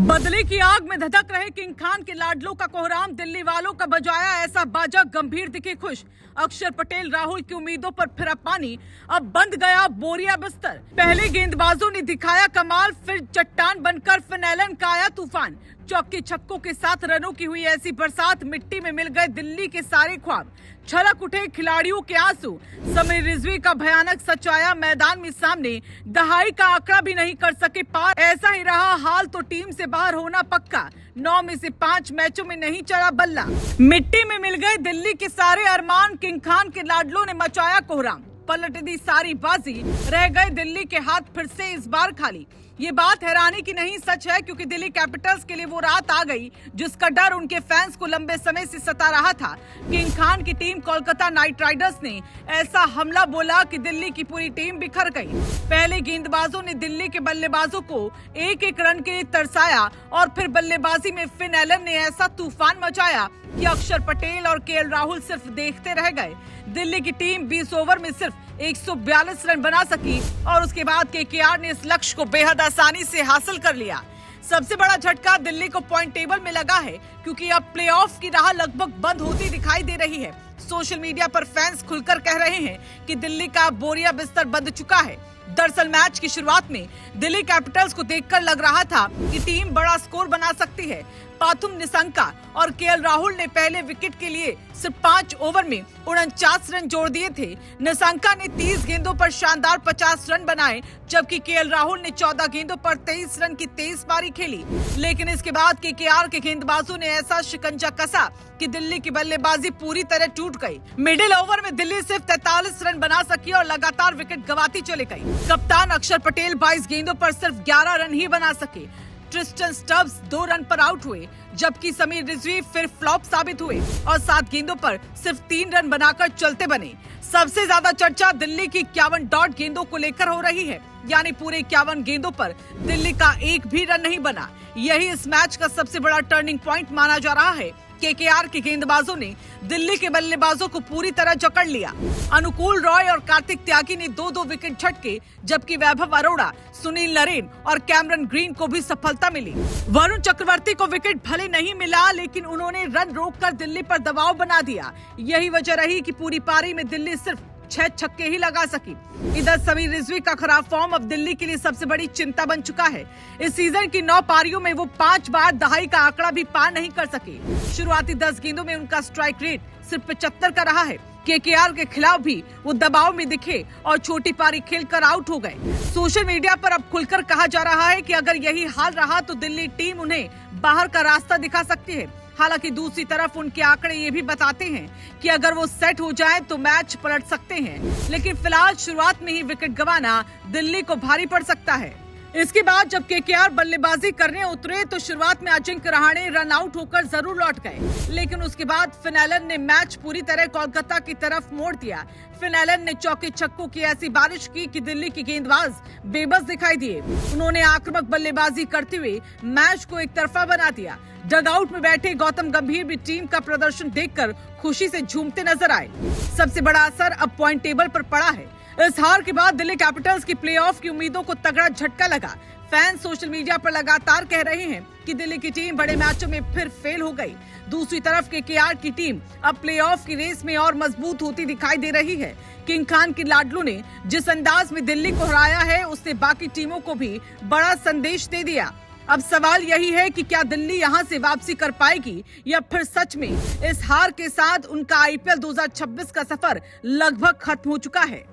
बदले की आग में धधक रहे किंग खान के लाडलों का कोहराम, दिल्ली वालों का बजाया ऐसा बाजा, गंभीर दिखे खुश। अक्षर पटेल राहुल की उम्मीदों पर फिरा पानी, अब बंद गया बोरिया बिस्तर। पहले गेंदबाजों ने दिखाया कमाल, फिर चट्टान बनकर फिनैलन का आया तूफान। चौके छक्कों के साथ रनों की हुई ऐसी बरसात, मिट्टी में मिल गए दिल्ली के सारे ख्वाब। छलक उठे खिलाड़ियों के आंसू, समीर रिजवी का भयानक सच आया मैदान में सामने। दहाई का आंकड़ा भी नहीं कर सके पार, ऐसा ही रहा हाल तो टीम से बाहर होना पक्का। 9 में से 5 मैचों में नहीं चला बल्ला, मिट्टी में मिल गए दिल्ली के सारे अरमान। किंग खान के लाडलों ने मचाया कोहराम, पलट दी सारी बाजी, रह गए दिल्ली के हाथ फिर से इस बार खाली। ये बात हैरानी की नहीं, सच है, क्योंकि दिल्ली कैपिटल्स के लिए वो रात आ गई जिसका डर उनके फैंस को लंबे समय से सता रहा था। किंग खान की टीम कोलकाता नाइट राइडर्स ने ऐसा हमला बोला कि दिल्ली की पूरी टीम बिखर गई। पहले गेंदबाजों ने दिल्ली के बल्लेबाजों को एक एक रन के लिए तरसाया और फिर बल्लेबाजी में फिनैलन ने ऐसा तूफान मचाया कि अक्षर पटेल और केएल राहुल सिर्फ देखते रह गए। दिल्ली की टीम 20 ओवर में सिर्फ 142 रन बना सकी और उसके बाद केकेआर ने इस लक्ष्य को बेहद आसानी से हासिल कर लिया। सबसे बड़ा झटका दिल्ली को पॉइंट टेबल में लगा है, क्योंकि अब प्लेऑफ की राह लगभग बंद होती दिखाई दे रही है। सोशल मीडिया पर फैंस खुलकर कह रहे हैं कि दिल्ली का बोरिया बिस्तर बंद चुका है। दरअसल मैच की शुरुआत में दिल्ली कैपिटल्स को देखकर लग रहा था कि टीम बड़ा स्कोर बना सकती है। पाथुम निशंका और केएल राहुल ने पहले विकेट के लिए सिर्फ 5 ओवर में 49 रन जोड़ दिए थे। निशंका ने 30 गेंदों पर शानदार 50 रन बनाए, जबकि केएल राहुल ने 14 गेंदों पर 23 रन की तेज पारी खेली। लेकिन इसके बाद केकेआर के गेंदबाजों ने ऐसा शिकंजा कसा कि दिल्ली की बल्लेबाजी पूरी तरह टूट गई। मिडिल ओवर में दिल्ली सिर्फ 43 रन बना सकी और लगातार विकेट गंवाती चली गई। कप्तान अक्षर पटेल 22 गेंदों पर सिर्फ 11 रन ही बना सके। ट्रिस्टन स्टब्स 2 रन पर आउट हुए, जबकि समीर रिजवी फिर फ्लॉप साबित हुए और 7 गेंदों पर सिर्फ 3 रन बनाकर चलते बने। सबसे ज्यादा चर्चा दिल्ली की 51 डॉट गेंदों को लेकर हो रही है, यानी पूरे 51 गेंदों पर दिल्ली का एक भी रन नहीं बना। यही इस मैच का सबसे बड़ा टर्निंग पॉइंट माना जा रहा है। केकेआर के गेंदबाजों ने दिल्ली के बल्लेबाजों को पूरी तरह जकड़ लिया। अनुकूल रॉय और कार्तिक त्यागी ने 2-2 विकेट झटके, जबकि वैभव अरोड़ा, सुनील नरेन और कैमरन ग्रीन को भी सफलता मिली। वरुण चक्रवर्ती को विकेट भले नहीं मिला, लेकिन उन्होंने रन रोककर दिल्ली पर दबाव बना दिया। यही वजह रही कि पूरी पारी में दिल्ली सिर्फ 6 छक्के ही लगा सकी। इधर समीर रिजवी का खराब फॉर्म अब दिल्ली के लिए सबसे बड़ी चिंता बन चुका है। इस सीजन की 9 पारियों में वो 5 बार दहाई का आंकड़ा भी पार नहीं कर सके। शुरुआती 10 गेंदों में उनका स्ट्राइक रेट सिर्फ 75 का रहा है। केकेआर के खिलाफ भी वो दबाव में दिखे और छोटी पारी खेलकर आउट हो गए। सोशल मीडिया पर अब खुलकर कहा जा रहा है कि अगर यही हाल रहा तो दिल्ली टीम उन्हें बाहर का रास्ता दिखा सकती है। हालांकि दूसरी तरफ उनके आंकड़े ये भी बताते हैं कि अगर वो सेट हो जाए तो मैच पलट सकते हैं। लेकिन फिलहाल शुरुआत में ही विकेट गंवाना दिल्ली को भारी पड़ सकता है। इसके बाद जब केकेआर बल्लेबाजी करने उतरे तो शुरुआत में अजिंक्य रहाणे रन आउट होकर जरूर लौट गए, लेकिन उसके बाद फिनैलन ने मैच पूरी तरह कोलकाता की तरफ मोड़ दिया। फिनैलन ने चौके छक्कों की ऐसी बारिश की कि दिल्ली के गेंदबाज बेबस दिखाई दिए। उन्होंने आक्रामक बल्लेबाजी करते हुए मैच को एक तरफा बना दिया। डगआउट में बैठे गौतम गंभीर भी टीम का प्रदर्शन देखकर खुशी से झूमते नजर आए। सबसे बड़ा असर अब पॉइंट टेबल पर पड़ा है। इस हार के बाद दिल्ली कैपिटल्स की प्लेऑफ की उम्मीदों को तगड़ा झटका लगा। फैंस सोशल मीडिया पर लगातार कह रहे हैं कि दिल्ली की टीम बड़े मैचों में फिर फेल हो गई। दूसरी तरफ केकेआर की टीम अब प्लेऑफ की रेस में और मजबूत होती दिखाई दे रही है। किंग खान के लाडलों ने जिस अंदाज में दिल्ली को हराया है, उससे बाकी टीमों को भी बड़ा संदेश दे दिया। अब सवाल यही है कि क्या दिल्ली यहां से वापसी कर पाएगी या फिर सच में इस हार के साथ उनका आईपीएल 2026 का सफर लगभग खत्म हो चुका है।